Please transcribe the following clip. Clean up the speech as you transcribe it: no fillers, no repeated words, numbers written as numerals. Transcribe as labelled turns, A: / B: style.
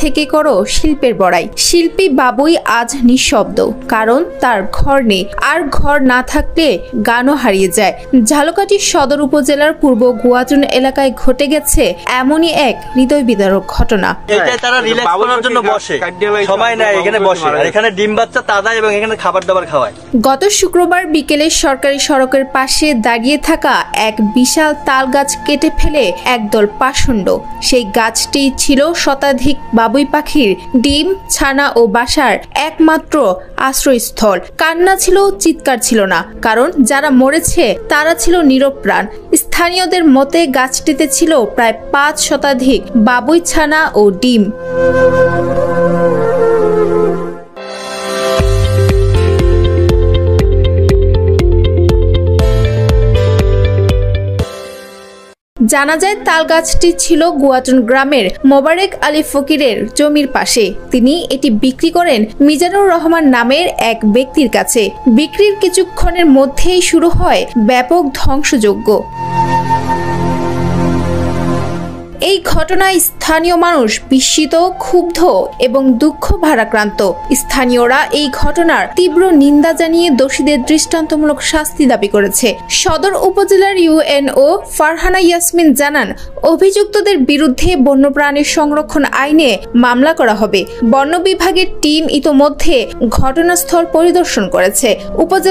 A: থেকে করো শিল্পের বড়াই। শিল্পী বাবুই আজ নিঃশব্দ, কারণ তার ঘর নেই, আর ঘর না থাকলে গানও হারিয়ে যায়। ঝালকাঠি সদর উপজেলার পূর্ব গুয়াচুন এলাকায় ঘটে গেছে এমনই এক হৃদয় বিদারক ঘটনা।
B: তারা রিল্যাক্স করার জন্য বসে, সময় নেয়, এখানে বসে, আর এখানে ডিম বাচ্চা তাজা এবং এখানে খাবার দাবার খাওয়ায়।
A: গত শুক্রবার বিকেলে সরকারি সড়কের পাশে দাঁড়িয়ে থাকা এক বিশাল তাল গাছ কেটে ফেলে একদল পাষণ্ড। সেই গাছটি ছিল শতাধিক বাবুই পাখির ডিম, ছানা ও বাসার একমাত্র আশ্রয়স্থল। কান্না ছিল, চিৎকার ছিল না, কারণ যারা মরেছে তারা ছিল নীরব প্রাণ। স্থানীয়দের মতে গাছটিতে ছিল প্রায় 5 শতাধিক বাবুই ছানা ও ডিম। জানা যায় তাল গাছটি ছিল গুয়াচুন গ্রামের মোবারক আলী ফকিরের জমির পাশে। তিনি এটি বিক্রি করেন মিজানুর রহমান নামের এক ব্যক্তির কাছে। বিক্রির কিছুক্ষণের মধ্যেই শুরু হয় ব্যাপক ধ্বংসযজ্ঞ। এই ঘটনায় স্থানীয় মানুষ বিস্মিত, ক্ষুব্ধ এবং দুঃখ ভারাক্রান্ত। স্থানীয়রা এই ঘটনার তীব্র নিন্দা জানিয়ে দোষীদের দৃষ্টান্তমূলক শাস্তি দাবি করেছে। সদর উপজেলার ইউএনও ফারহানা ইয়াসমিন জানান, অভিযুক্তদের বিরুদ্ধে বন্যপ্রাণী সংরক্ষণ আইনে মামলা করা হবে। বন বিভাগের টিম ইতোমধ্যে ঘটনাস্থল পরিদর্শন করেছে। উপজেলা